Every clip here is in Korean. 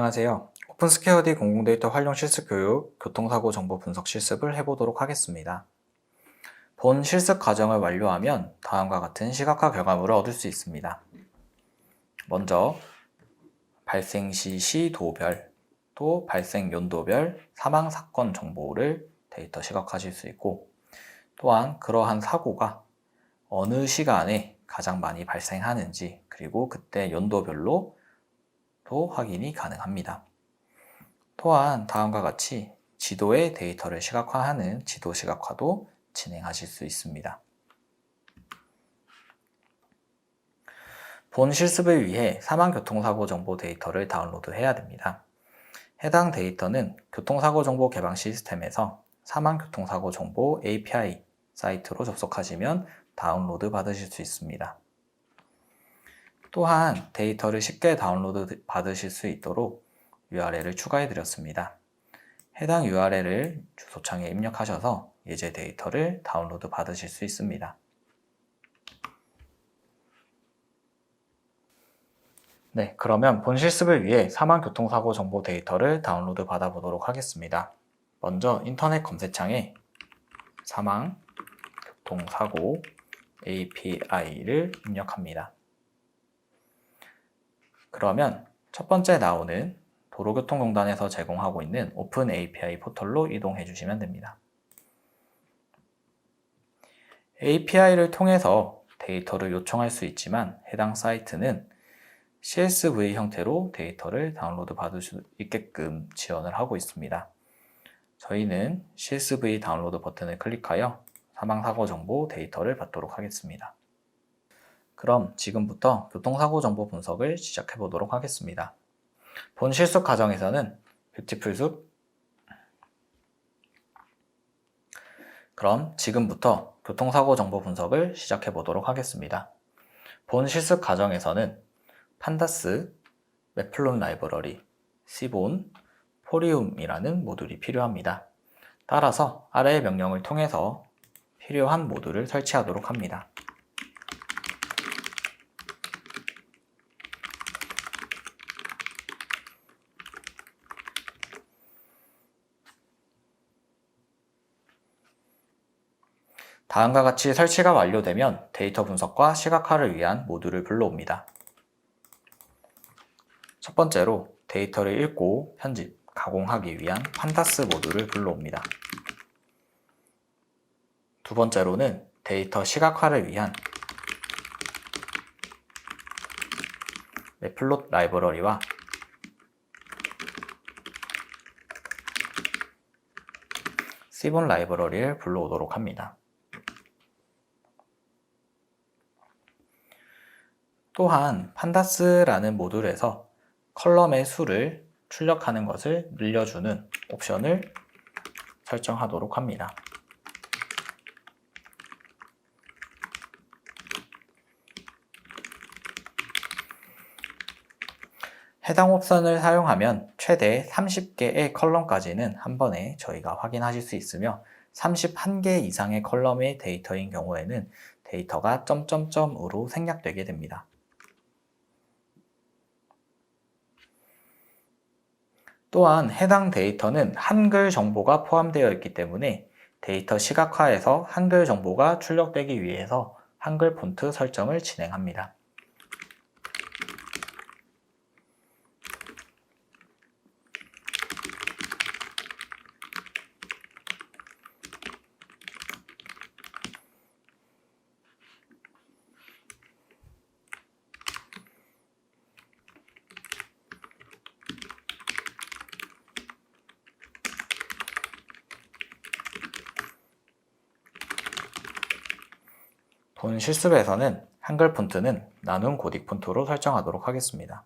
안녕하세요. 오픈스퀘어디 공공데이터 활용 실습 교육, 교통사고 정보 분석 실습을 해보도록 하겠습니다. 본 실습 과정을 완료하면 다음과 같은 시각화 결과물을 얻을 수 있습니다. 먼저 발생 시 시도별, 또 발생 연도별 사망 사건 정보를 데이터 시각화하실 수 있고, 또한 그러한 사고가 어느 시간에 가장 많이 발생하는지, 그리고 그때 연도별로 또 확인이 가능합니다. 또한 다음과 같이 지도의 데이터를 시각화하는 지도 시각화도 진행하실 수 있습니다. 본 실습을 위해 사망교통사고 정보 데이터를 다운로드해야 됩니다. 해당 데이터는 교통사고 정보 개방 시스템에서 사망교통사고 정보 API 사이트로 접속하시면 다운로드 받으실 수 있습니다. 또한 데이터를 쉽게 다운로드 받으실 수 있도록 URL을 추가해 드렸습니다. 해당 URL을 주소창에 입력하셔서 예제 데이터를 다운로드 받으실 수 있습니다. 네, 그러면 본 실습을 위해 사망교통사고 정보 데이터를 다운로드 받아보도록 하겠습니다. 먼저 인터넷 검색창에 사망교통사고 API를 입력합니다. 그러면 첫 번째 나오는 도로교통공단에서 제공하고 있는 오픈 API 포털로 이동해 주시면 됩니다. API를 통해서 데이터를 요청할 수 있지만 해당 사이트는 CSV 형태로 데이터를 다운로드 받을 수 있게끔 지원을 하고 있습니다. 저희는 CSV 다운로드 버튼을 클릭하여 사망사고 정보 데이터를 받도록 하겠습니다. 그럼 지금부터 교통사고 정보 분석을 시작해 보도록 하겠습니다. 본 실습 과정에서는 뷰티풀숲, 그럼 지금부터 교통사고 정보 분석을 시작해 보도록 하겠습니다. 본 실습 과정에서는 판다스, 매플론 라이브러리, 시본, 포리움이라는 모듈이 필요합니다. 따라서 아래의 명령을 통해서 필요한 모듈을 설치하도록 합니다. 다음과 같이 설치가 완료되면 데이터 분석과 시각화를 위한 모듈을 불러옵니다. 첫 번째로 데이터를 읽고 편집, 가공하기 위한 판다스 모듈을 불러옵니다. 두 번째로는 데이터 시각화를 위한 매플롯 라이브러리와 시본 라이브러리를 불러오도록 합니다. 또한 판다스라는 모듈에서 컬럼의 수를 출력하는 것을 늘려주는 옵션을 설정하도록 합니다. 해당 옵션을 사용하면 최대 30개의 컬럼까지는 한 번에 저희가 확인하실 수 있으며 31개 이상의 컬럼의 데이터인 경우에는 데이터가 점점점으로 생략되게 됩니다. 또한 해당 데이터는 한글 정보가 포함되어 있기 때문에 데이터 시각화에서 한글 정보가 출력되기 위해서 한글 폰트 설정을 진행합니다. 본 실습에서는 한글 폰트는 나눔 고딕 폰트로 설정하도록 하겠습니다.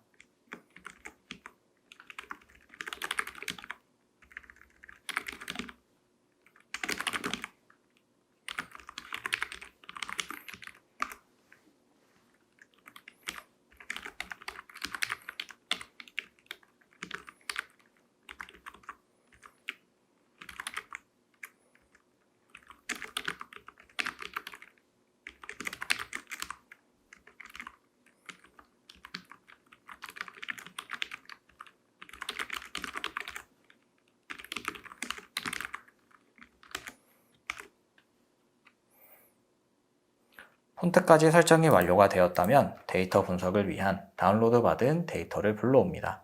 폰트까지 설정이 완료가 되었다면 데이터 분석을 위한 다운로드 받은 데이터를 불러옵니다.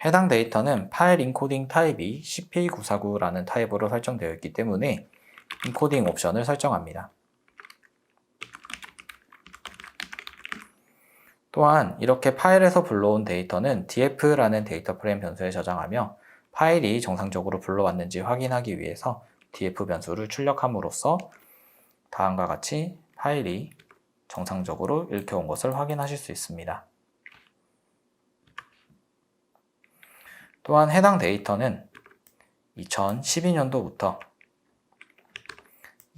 해당 데이터는 파일 인코딩 타입이 CP949라는 타입으로 설정되어 있기 때문에 인코딩 옵션을 설정합니다. 또한 이렇게 파일에서 불러온 데이터는 df라는 데이터 프레임 변수에 저장하며 파일이 정상적으로 불러왔는지 확인하기 위해서 df 변수를 출력함으로써 다음과 같이 파일이 정상적으로 읽혀온 것을 확인하실 수 있습니다. 또한 해당 데이터는 2012년도부터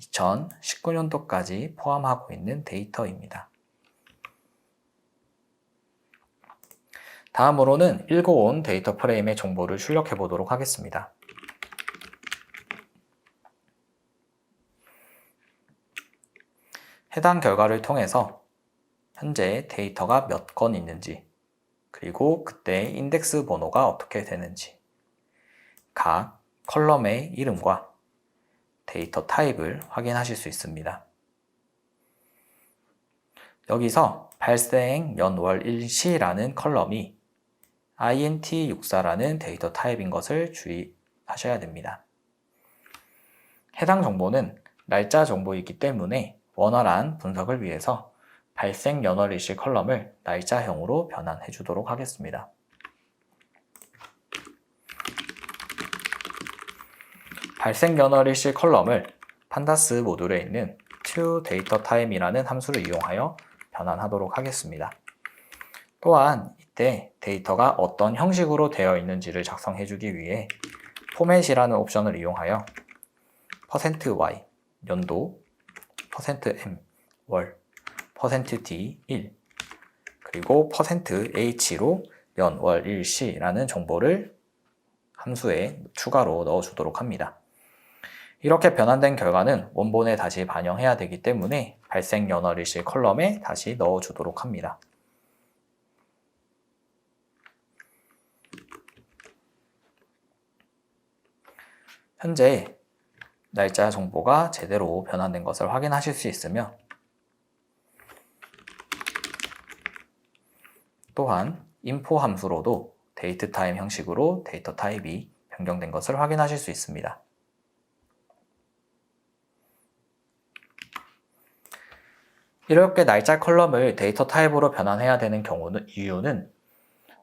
2019년도까지 포함하고 있는 데이터입니다. 다음으로는 읽어온 데이터 프레임의 정보를 출력해 보도록 하겠습니다. 해당 결과를 통해서 현재 데이터가 몇 건 있는지, 그리고 그때 인덱스 번호가 어떻게 되는지, 각 컬럼의 이름과 데이터 타입을 확인하실 수 있습니다. 여기서 발생 연월 일시라는 컬럼이 int64라는 데이터 타입인 것을 주의하셔야 됩니다. 해당 정보는 날짜 정보이기 때문에 원활한 분석을 위해서 발생 연월 일시 컬럼을 날짜형으로 변환해 주도록 하겠습니다. 발생 연월 일시 컬럼을 판다스 모듈에 있는 toDataTime이라는 함수를 이용하여 변환하도록 하겠습니다. 또한 이때 데이터가 어떤 형식으로 되어 있는지를 작성해 주기 위해 포맷이라는 옵션을 이용하여 %y, 연도, %m, 월, %d, 일, 그리고 %h로 연, 월, 일, 시라는 정보를 함수에 추가로 넣어주도록 합니다. 이렇게 변환된 결과는 원본에 다시 반영해야 되기 때문에 발생 연월 일시 컬럼에 다시 넣어주도록 합니다. 현재 날짜 정보가 제대로 변환된 것을 확인하실 수 있으며 또한 info 함수로도 dateTime 형식으로 데이터 타입이 변경된 것을 확인하실 수 있습니다. 이렇게 날짜 컬럼을 데이터 타입으로 변환해야 되는 이유는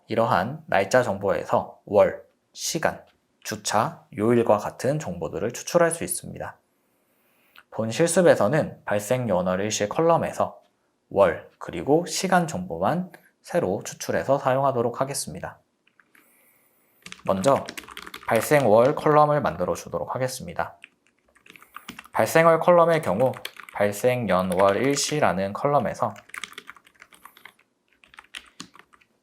이러한 날짜 정보에서 월, 시간, 주차, 요일과 같은 정보들을 추출할 수 있습니다. 본 실습에서는 발생 연월 일시 컬럼에서 월, 그리고 시간 정보만 새로 추출해서 사용하도록 하겠습니다. 먼저 발생월 컬럼을 만들어 주도록 하겠습니다. 발생월 컬럼의 경우 발생연월 일시라는 컬럼에서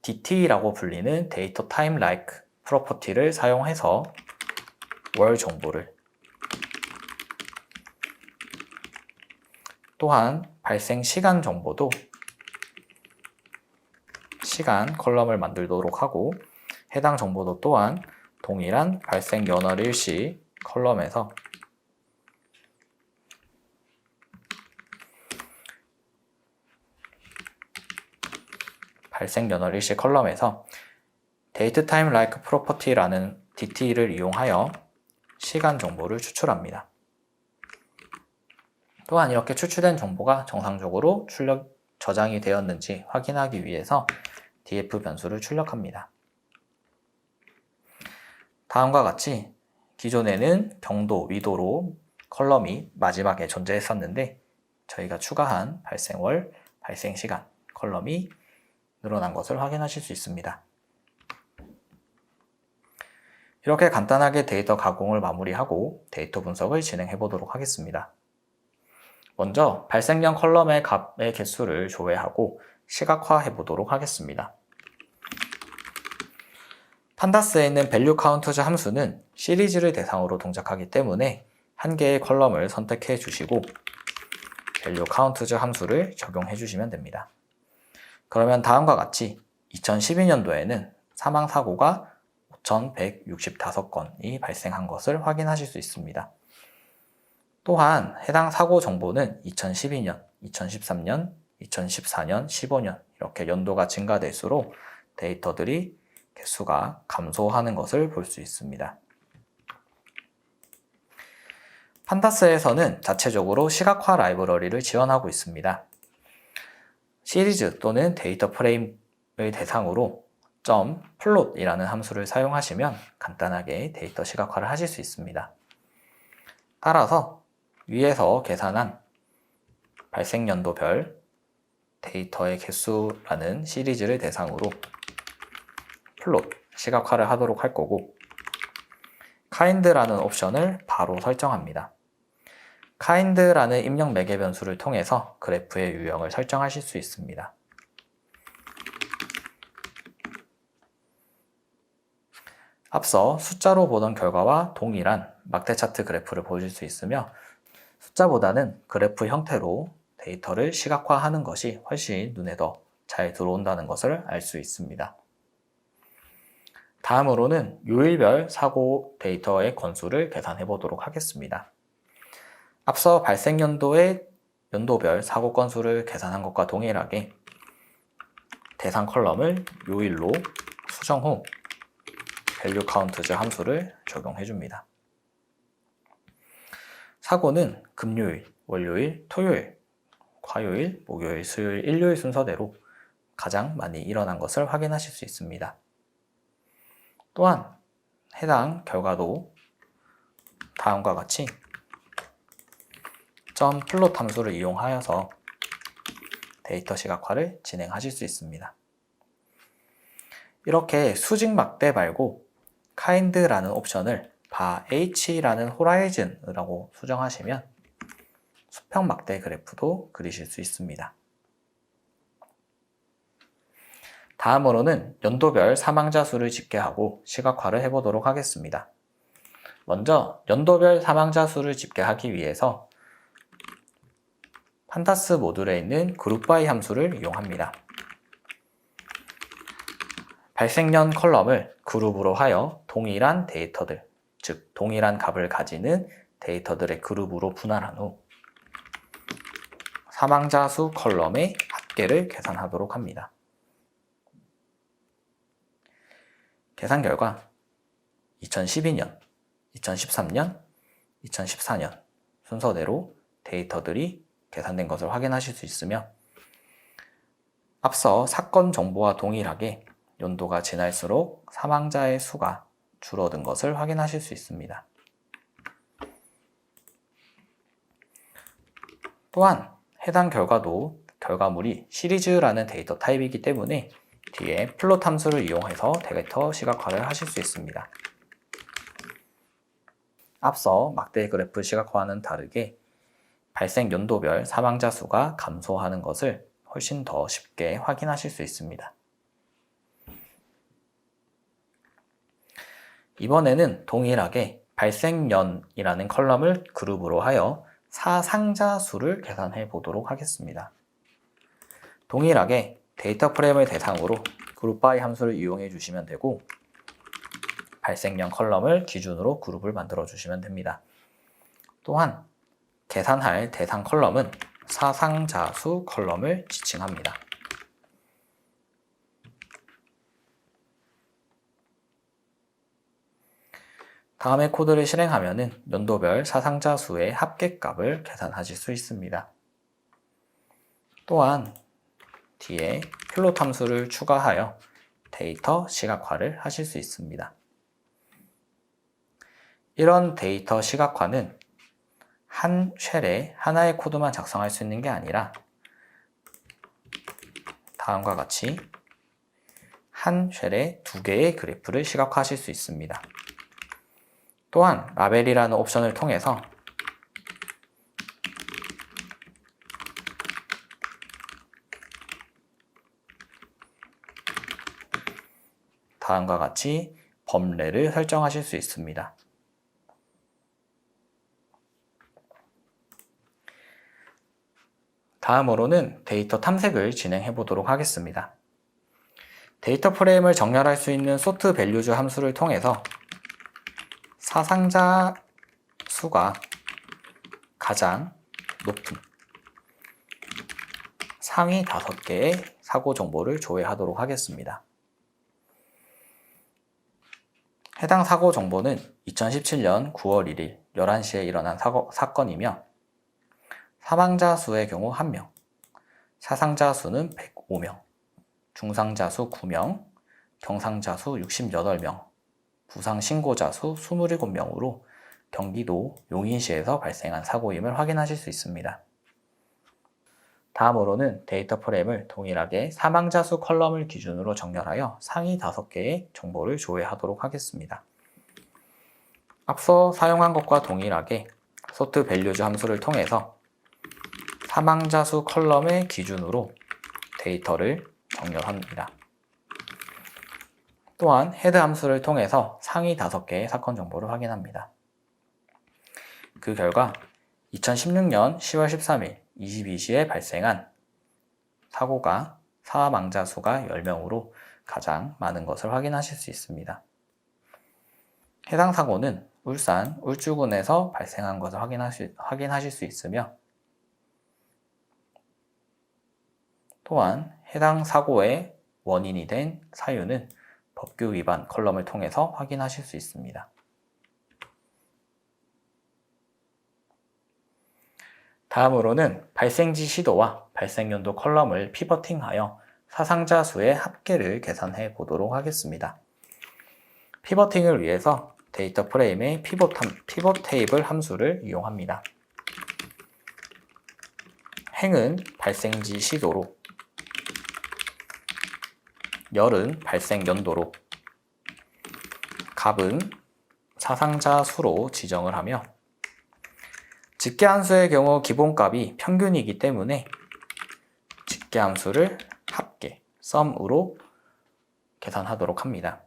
DT라고 불리는 데이터 타임 like 프로퍼티를 사용해서 월 정보를, 또한 발생 시간 정보도 시간 컬럼을 만들도록 하고 해당 정보도 또한 동일한 발생 연월 일시 컬럼에서 발생 연월 일시 컬럼에서 datetime like property라는 DT를 이용하여 시간 정보를 추출합니다. 또한 이렇게 추출된 정보가 정상적으로 저장이 되었는지 확인하기 위해서 df 변수를 출력합니다. 다음과 같이 기존에는 경도, 위도로 컬럼이 마지막에 존재했었는데 저희가 추가한 발생월, 발생시간 컬럼이 늘어난 것을 확인하실 수 있습니다. 이렇게 간단하게 데이터 가공을 마무리하고 데이터 분석을 진행해 보도록 하겠습니다. 먼저 발생년 컬럼의 값의 개수를 조회하고 시각화해 보도록 하겠습니다. 판다스에 있는 valueCounts 함수는 시리즈를 대상으로 동작하기 때문에 한 개의 컬럼을 선택해 주시고 valueCounts 함수를 적용해 주시면 됩니다. 그러면 다음과 같이 2012년도에는 사망사고가 5,165건이 발생한 것을 확인하실 수 있습니다. 또한 해당 사고 정보는 2012년, 2013년, 2014년, 15년 이렇게 연도가 증가될수록 데이터들이 개수가 감소하는 것을 볼 수 있습니다. 판다스에서는 자체적으로 시각화 라이브러리를 지원하고 있습니다. 시리즈 또는 데이터 프레임을 대상으로 .plot이라는 함수를 사용하시면 간단하게 데이터 시각화를 하실 수 있습니다. 따라서 위에서 계산한 발생연도별 데이터의 개수라는 시리즈를 대상으로 플롯, 시각화를 하도록 할 거고 kind라는 옵션을 바로 설정합니다. kind라는 입력 매개 변수를 통해서 그래프의 유형을 설정하실 수 있습니다. 앞서 숫자로 보던 결과와 동일한 막대 차트 그래프를 보실 수 있으며 숫자보다는 그래프 형태로 데이터를 시각화하는 것이 훨씬 눈에 더 잘 들어온다는 것을 알 수 있습니다. 다음으로는 요일별 사고 데이터의 건수를 계산해 보도록 하겠습니다. 앞서 발생연도의 연도별 사고 건수를 계산한 것과 동일하게 대상 컬럼을 요일로 수정 후 value counts 함수를 적용해 줍니다. 사고는 금요일, 월요일, 토요일, 화요일, 목요일, 수요일, 일요일 순서대로 가장 많이 일어난 것을 확인하실 수 있습니다. 또한 해당 결과도 다음과 같이 .plot 함수를 이용하여서 데이터 시각화를 진행하실 수 있습니다. 이렇게 수직 막대 말고 kind라는 옵션을 h라는 horizon이라고 수정하시면 수평 막대 그래프도 그리실 수 있습니다. 다음으로는 연도별 사망자 수를 집계하고 시각화를 해보도록 하겠습니다. 먼저 연도별 사망자 수를 집계하기 위해서 판다스 모듈에 있는 그룹바이 함수를 이용합니다. 발생년 컬럼을 그룹으로 하여 동일한 데이터들, 즉 동일한 값을 가지는 데이터들의 그룹으로 분할한 후 사망자 수 컬럼의 합계를 계산하도록 합니다. 계산 결과 2012년, 2013년, 2014년 순서대로 데이터들이 계산된 것을 확인하실 수 있으며 앞서 사건 정보와 동일하게 연도가 지날수록 사망자의 수가 줄어든 것을 확인하실 수 있습니다. 또한 해당 결과도 결과물이 시리즈라는 데이터 타입이기 때문에 뒤에 플롯 함수를 이용해서 데이터 시각화를 하실 수 있습니다. 앞서 막대 그래프 시각화와는 다르게 발생 연도별 사망자 수가 감소하는 것을 훨씬 더 쉽게 확인하실 수 있습니다. 이번에는 동일하게 발생년이라는 컬럼을 그룹으로 하여 사상자 수를 계산해 보도록 하겠습니다. 동일하게 데이터 프레임을 대상으로 그룹바이 함수를 이용해 주시면 되고 발생년 컬럼을 기준으로 그룹을 만들어 주시면 됩니다. 또한 계산할 대상 컬럼은 사상자 수 컬럼을 지칭합니다. 다음에 코드를 실행하면 연도별 사상자 수의 합계값을 계산하실 수 있습니다. 또한 뒤에 플롯 함수를 추가하여 데이터 시각화를 하실 수 있습니다. 이런 데이터 시각화는 한 쉘에 하나의 코드만 작성할 수 있는 게 아니라 다음과 같이 한 쉘에 두 개의 그래프를 시각화하실 수 있습니다. 또한 라벨이라는 옵션을 통해서 다음과 같이 범례를 설정하실 수 있습니다. 다음으로는 데이터 탐색을 진행해 보도록 하겠습니다. 데이터 프레임을 정렬할 수 있는 sort values 함수를 통해서 사상자 수가 가장 높은 상위 5개의 사고 정보를 조회하도록 하겠습니다. 해당 사고 정보는 2017년 9월 1일 11시에 일어난 사건이며 사망자 수의 경우 1명, 사상자 수는 105명, 중상자 수 9명, 경상자 수 68명, 부상 신고자 수 27명으로 경기도 용인시에서 발생한 사고임을 확인하실 수 있습니다. 다음으로는 데이터 프레임을 동일하게 사망자 수 컬럼을 기준으로 정렬하여 상위 5개의 정보를 조회하도록 하겠습니다. 앞서 사용한 것과 동일하게 sort values 함수를 통해서 사망자 수 컬럼의 기준으로 데이터를 정렬합니다. 또한 head 함수를 통해서 상위 5개의 사건 정보를 확인합니다. 그 결과 2016년 10월 13일 22시에 발생한 사고가 사망자 수가 10명으로 가장 많은 것을 확인하실 수 있습니다. 해당 사고는 울산 울주군에서 발생한 것을 확인하실 수 있으며 또한 해당 사고의 원인이 된 사유는 법규 위반 컬럼을 통해서 확인하실 수 있습니다. 다음으로는 발생지 시도와 발생연도 컬럼을 피버팅하여 사상자 수의 합계를 계산해 보도록 하겠습니다. 피버팅을 위해서 데이터 프레임의 피벗 테이블 함수를 이용합니다. 행은 발생지 시도로, 열은 발생 연도로, 값은 사상자 수로 지정을 하며 집계함수의 경우 기본값이 평균이기 때문에 집계함수를 합계, sum으로 계산하도록 합니다.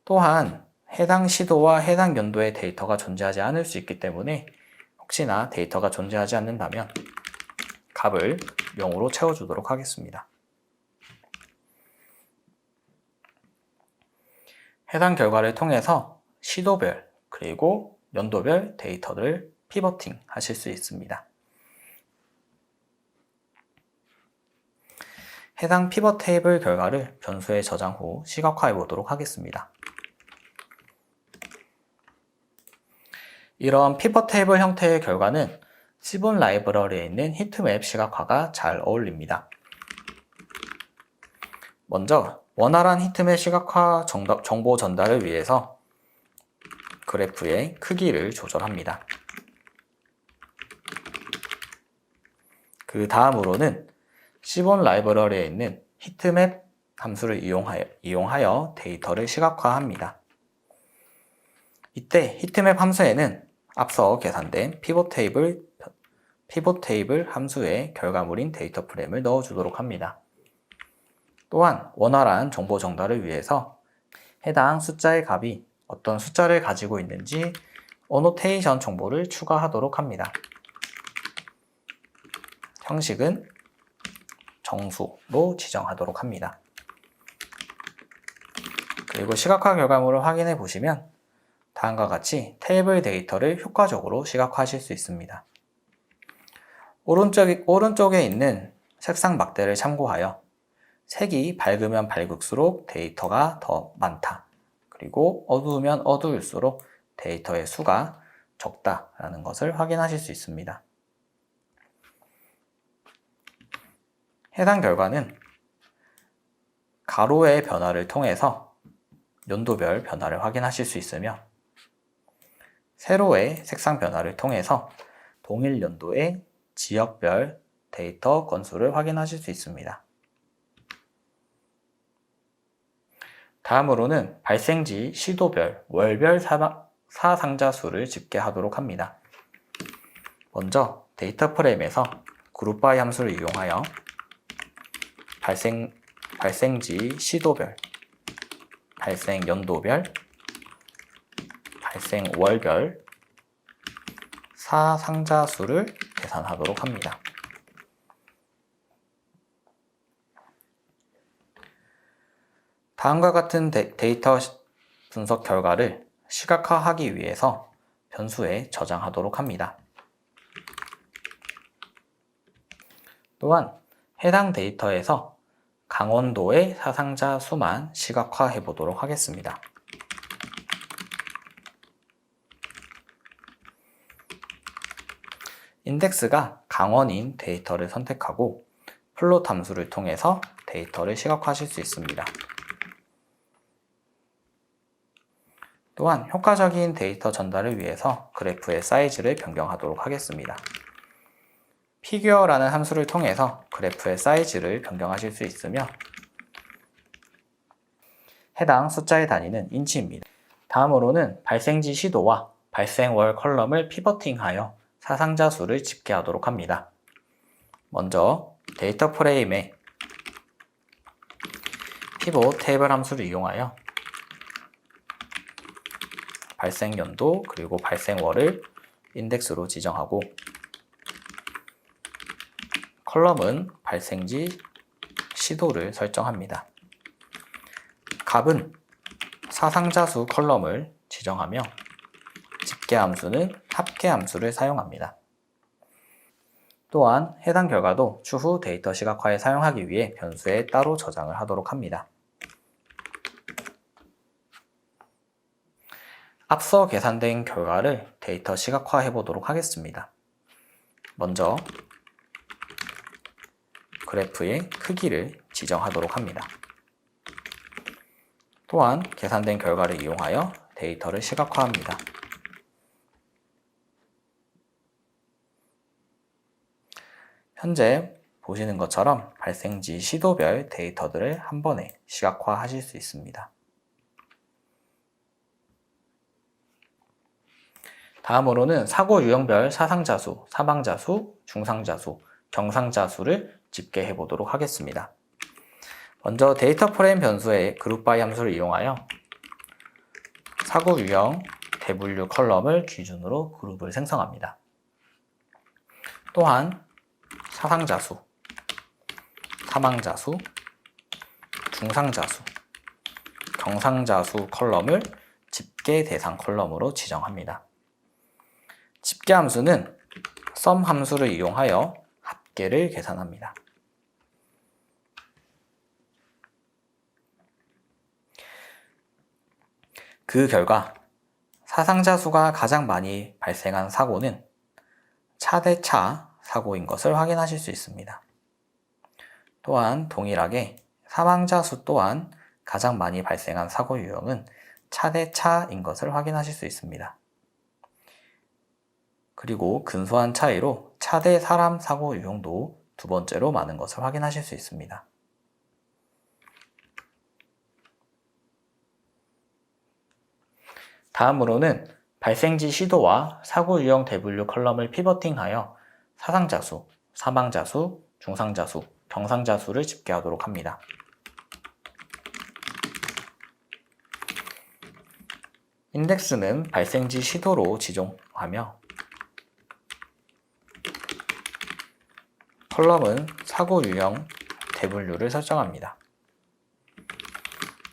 또한 해당 시도와 해당 연도의 데이터가 존재하지 않을 수 있기 때문에 혹시나 데이터가 존재하지 않는다면 값을 0으로 채워주도록 하겠습니다. 해당 결과를 통해서 시도별 그리고 연도별 데이터를 피버팅 하실 수 있습니다. 해당 피벗 테이블 결과를 변수에 저장 후 시각화해 보도록 하겠습니다. 이런 피벗 테이블 형태의 결과는 시본 라이브러리에 있는 히트맵 시각화가 잘 어울립니다. 먼저 원활한 히트맵 시각화 정보 전달을 위해서 그래프의 크기를 조절합니다. 그 다음으로는 시본 라이브러리에 있는 히트맵 함수를 이용하여 데이터를 시각화합니다. 이때 히트맵 함수에는 앞서 계산된 피벗 테이블 함수의 결과물인 데이터 프레임을 넣어주도록 합니다. 또한 원활한 정보 전달을 위해서 해당 숫자의 값이 어떤 숫자를 가지고 있는지 어노테이션 정보를 추가하도록 합니다. 형식은 정수로 지정하도록 합니다. 그리고 시각화 결과물을 확인해 보시면 다음과 같이 테이블 데이터를 효과적으로 시각화하실 수 있습니다. 오른쪽에 있는 색상 막대를 참고하여 색이 밝으면 밝을수록 데이터가 더 많다. 그리고 어두우면 어두울수록 데이터의 수가 적다라는 것을 확인하실 수 있습니다. 해당 결과는 가로의 변화를 통해서 연도별 변화를 확인하실 수 있으며 세로의 색상 변화를 통해서 동일 연도의 지역별 데이터 건수를 확인하실 수 있습니다. 다음으로는 발생지 시도별 월별 사상자 수를 집계하도록 합니다. 먼저 데이터 프레임에서 그룹 바이 함수를 이용하여 발생지 시도별, 발생 연도별, 발생 월별 사상자 수를 계산하도록 합니다. 다음과 같은 데이터 분석 결과를 시각화하기 위해서 변수에 저장하도록 합니다. 또한 해당 데이터에서 강원도의 사상자 수만 시각화해 보도록 하겠습니다. 인덱스가 강원인 데이터를 선택하고 플롯 함수를 통해서 데이터를 시각화하실 수 있습니다. 또한 효과적인 데이터 전달을 위해서 그래프의 사이즈를 변경하도록 하겠습니다. 피규어라는 함수를 통해서 그래프의 사이즈를 변경하실 수 있으며 해당 숫자의 단위는 인치입니다. 다음으로는 발생지 시도와 발생월 컬럼을 피버팅하여 사상자 수를 집계하도록 합니다. 먼저 데이터 프레임에 피봇 테이블 함수를 이용하여 발생 연도 그리고 발생월을 인덱스로 지정하고 컬럼은 발생지 시도를 설정합니다. 값은 사상자 수 컬럼을 지정하며 집계 함수는 합계 함수를 사용합니다. 또한 해당 결과도 추후 데이터 시각화에 사용하기 위해 변수에 따로 저장을 하도록 합니다. 앞서 계산된 결과를 데이터 시각화해 보도록 하겠습니다. 먼저 그래프의 크기를 지정하도록 합니다. 또한 계산된 결과를 이용하여 데이터를 시각화합니다. 현재 보시는 것처럼 발생지 시도별 데이터들을 한 번에 시각화하실 수 있습니다. 다음으로는 사고 유형별 사상자 수, 사망자 수, 중상자 수, 경상자 수를 집계해 보도록 하겠습니다. 먼저 데이터 프레임 변수의 그룹 바이 함수를 이용하여 사고 유형 대분류 컬럼을 기준으로 그룹을 생성합니다. 또한 사상자 수, 사망자 수, 중상자 수, 경상자 수 컬럼을 집계 대상 컬럼으로 지정합니다. 집계 함수는 sum 함수를 이용하여 합계를 계산합니다. 그 결과 사상자 수가 가장 많이 발생한 사고는 차 대 차 사고인 것을 확인하실 수 있습니다. 또한 동일하게 사망자 수 또한 가장 많이 발생한 사고 유형은 차 대 차인 것을 확인하실 수 있습니다. 그리고 근소한 차이로 차 대 사람 사고 유형도 두 번째로 많은 것을 확인하실 수 있습니다. 다음으로는 발생지 시도와 사고 유형 대분류 컬럼을 피버팅하여 사상자 수, 사망자 수, 중상자 수, 경상자 수를 집계하도록 합니다. 인덱스는 발생지 시도로 지정하며 컬럼은 사고 유형 대분류를 설정합니다.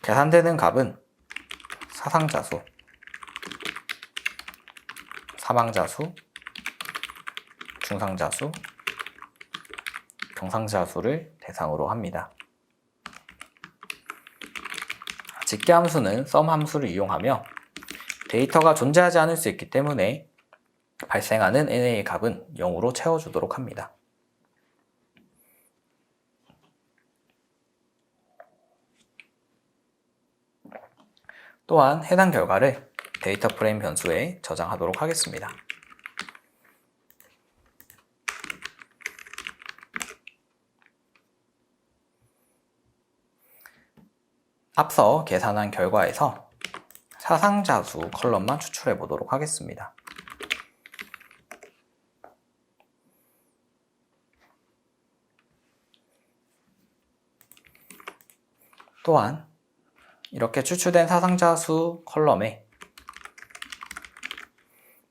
계산되는 값은 사상자 수, 사망자 수, 중상자 수, 경상자 수를 대상으로 합니다. 집계 함수는 sum 함수를 이용하며 데이터가 존재하지 않을 수 있기 때문에 발생하는 NA의 값은 0으로 채워주도록 합니다. 또한 해당 결과를 데이터 프레임 변수에 저장하도록 하겠습니다. 앞서 계산한 결과에서 사상자 수 컬럼만 추출해 보도록 하겠습니다. 또한 이렇게 추출된 사상자 수 컬럼에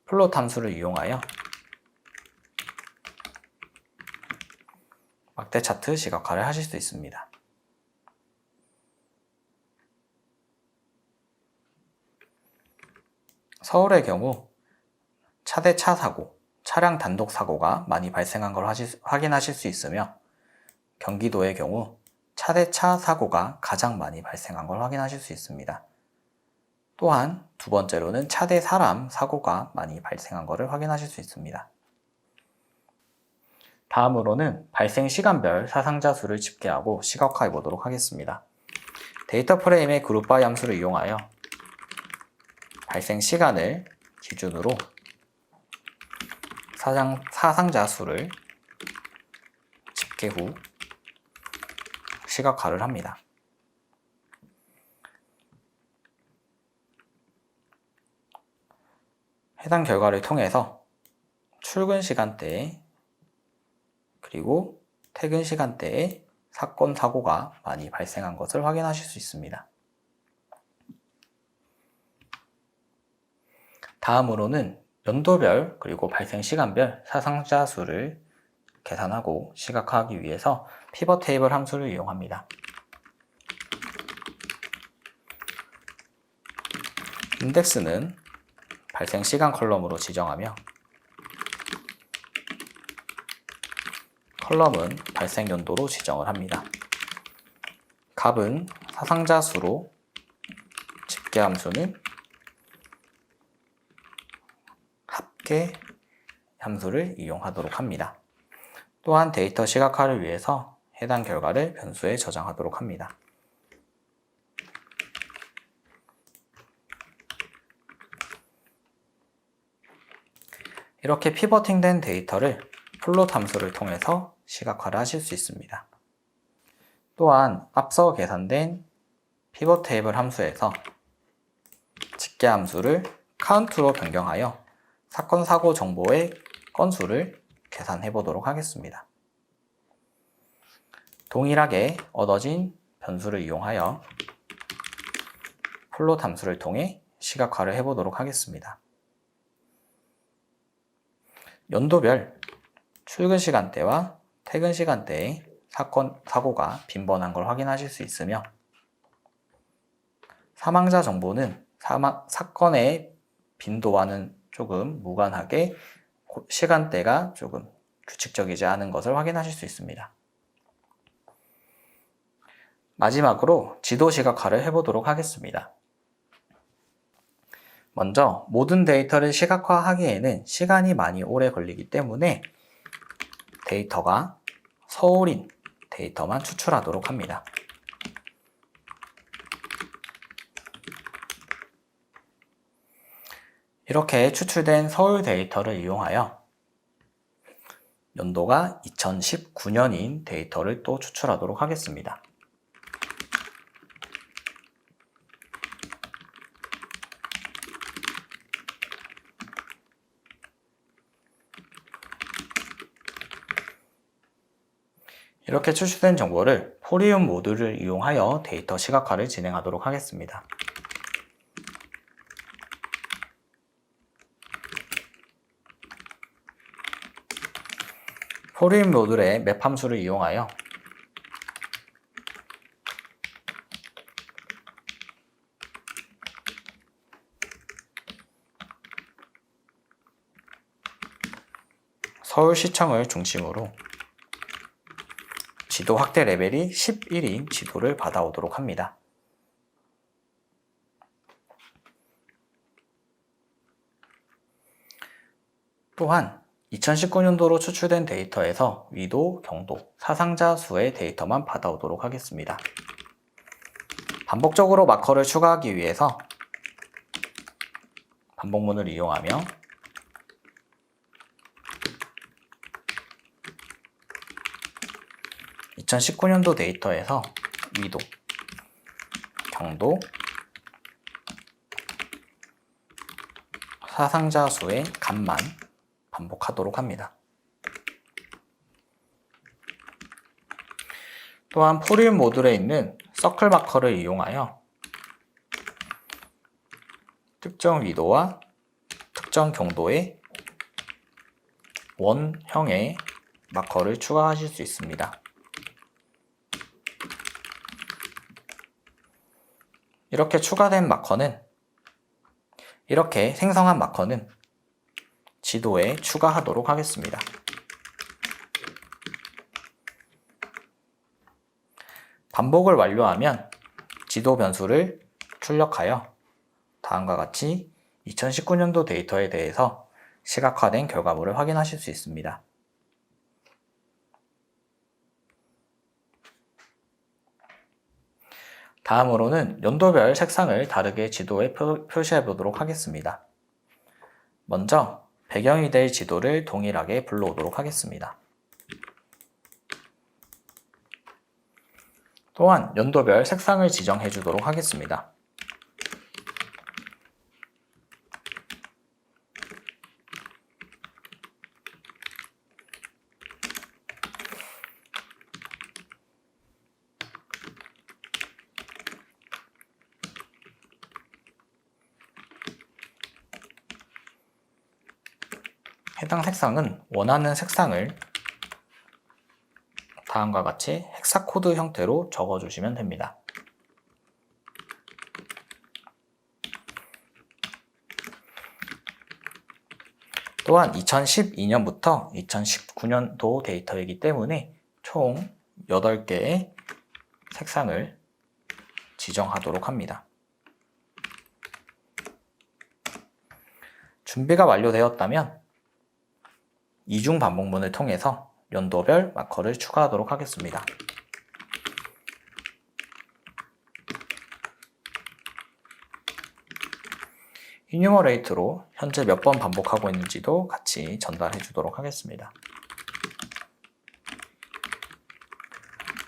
플롯 함수를 이용하여 막대 차트 시각화를 하실 수 있습니다. 서울의 경우 차 대 차 사고, 차량 단독 사고가 많이 발생한 걸 확인하실 수 있으며, 경기도의 경우 차 대 차 사고가 가장 많이 발생한 걸 확인하실 수 있습니다. 또한 두 번째로는 차 대 사람 사고가 많이 발생한 것을 확인하실 수 있습니다. 다음으로는 발생 시간별 사상자 수를 집계하고 시각화해 보도록 하겠습니다. 데이터 프레임의 그룹 바이 함수를 이용하여 발생 시간을 기준으로 사상자 수를 집계 후 시각화를 합니다. 해당 결과를 통해서 출근 시간대에 그리고 퇴근 시간대에 사건, 사고가 많이 발생한 것을 확인하실 수 있습니다. 다음으로는 연도별 그리고 발생 시간별 사상자 수를 계산하고 시각화하기 위해서 피벗 테이블 함수를 이용합니다. 인덱스는 발생 시간 컬럼으로 지정하며 컬럼은 발생 연도로 지정을 합니다. 값은 사상자 수로 집계 함수는 합계 함수를 이용하도록 합니다. 또한 데이터 시각화를 위해서 해당 결과를 변수에 저장하도록 합니다. 이렇게 피버팅된 데이터를 플롯 함수를 통해서 시각화를 하실 수 있습니다. 또한 앞서 계산된 피벗 테이블 함수에서 집계 함수를 카운트로 변경하여 사건 사고 정보의 건수를 계산해 보도록 하겠습니다. 동일하게 얻어진 변수를 이용하여 플롯 함수를 통해 시각화를 해 보도록 하겠습니다. 연도별 출근 시간대와 퇴근 시간대에 사건, 사고가 빈번한 걸 확인하실 수 있으며, 사망자 정보는 사건의 빈도와는 조금 무관하게 시간대가 조금 규칙적이지 않은 것을 확인하실 수 있습니다. 마지막으로 지도 시각화를 해보도록 하겠습니다. 먼저 모든 데이터를 시각화하기에는 시간이 많이 오래 걸리기 때문에 데이터가 서울인 데이터만 추출하도록 합니다. 이렇게 추출된 서울 데이터를 이용하여 연도가 2019년인 데이터를 또 추출하도록 하겠습니다. 이렇게 추출된 정보를 포리움 모듈을 이용하여 데이터 시각화를 진행하도록 하겠습니다. 포리움 모듈의 맵 함수를 이용하여 서울시청을 중심으로 지도 확대 레벨이 11인 지도를 받아오도록 합니다. 또한 2019년도로 추출된 데이터에서 위도, 경도, 사상자 수의 데이터만 받아오도록 하겠습니다. 반복적으로 마커를 추가하기 위해서 반복문을 이용하며 (2019년도) 데이터에서 위도, 경도, 사상자 수의 값만 반복하도록 합니다. 또한 포리움 모듈에 있는 서클 마커를 이용하여 특정 위도와 특정 경도의 원형의 마커를 추가하실 수 있습니다. 이렇게 추가된 마커는 이렇게 생성한 마커는 지도에 추가하도록 하겠습니다. 반복을 완료하면 지도 변수를 출력하여 다음과 같이 2019년도 데이터에 대해서 시각화된 결과물을 확인하실 수 있습니다. 다음으로는 연도별 색상을 다르게 지도에 표시해 보도록 하겠습니다. 먼저 배경이 될 지도를 동일하게 불러오도록 하겠습니다. 또한 연도별 색상을 지정해 주도록 하겠습니다. 해당 색상은 원하는 색상을 다음과 같이 헥사코드 형태로 적어주시면 됩니다. 또한 2012년부터 2019년도 데이터이기 때문에 총 8개의 색상을 지정하도록 합니다. 준비가 완료되었다면 이중 반복문을 통해서 연도별 마커를 추가하도록 하겠습니다. 이뉴머레이트로 현재 몇 번 반복하고 있는지도 같이 전달해 주도록 하겠습니다.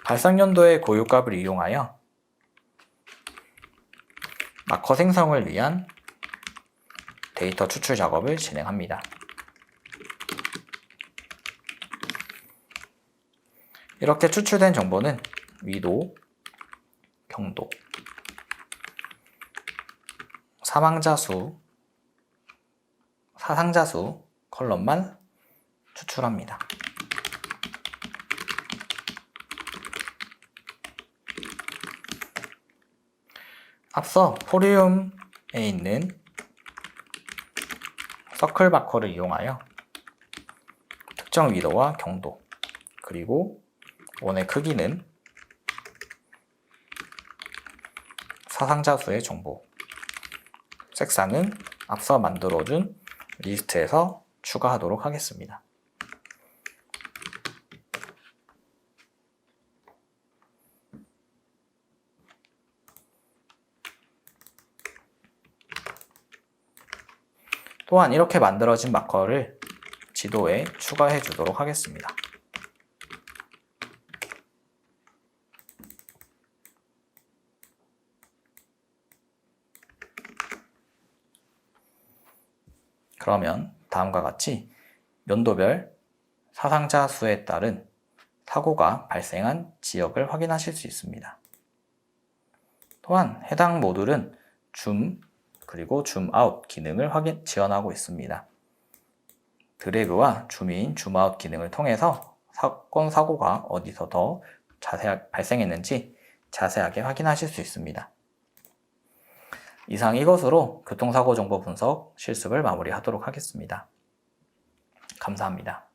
발상연도의 고유값을 이용하여 마커 생성을 위한 데이터 추출 작업을 진행합니다. 이렇게 추출된 정보는 위도, 경도, 사망자 수, 사상자 수 컬럼만 추출합니다. 앞서 포리움에 있는 서클 마커를 이용하여 특정 위도와 경도, 그리고 원의 크기는 사상자 수의 정보, 색상은 앞서 만들어준 리스트에서 추가하도록 하겠습니다. 또한 이렇게 만들어진 마커를 지도에 추가해 주도록 하겠습니다. 그러면 다음과 같이 연도별 사상자 수에 따른 사고가 발생한 지역을 확인하실 수 있습니다. 또한 해당 모듈은 줌 그리고 줌아웃 기능을 지원하고 있습니다. 드래그와 줌인, 줌아웃 기능을 통해서 사건 사고가 어디서 더 자세하게 발생했는지 자세하게 확인하실 수 있습니다. 이상 이것으로 교통사고 정보 분석 실습을 마무리하도록 하겠습니다. 감사합니다.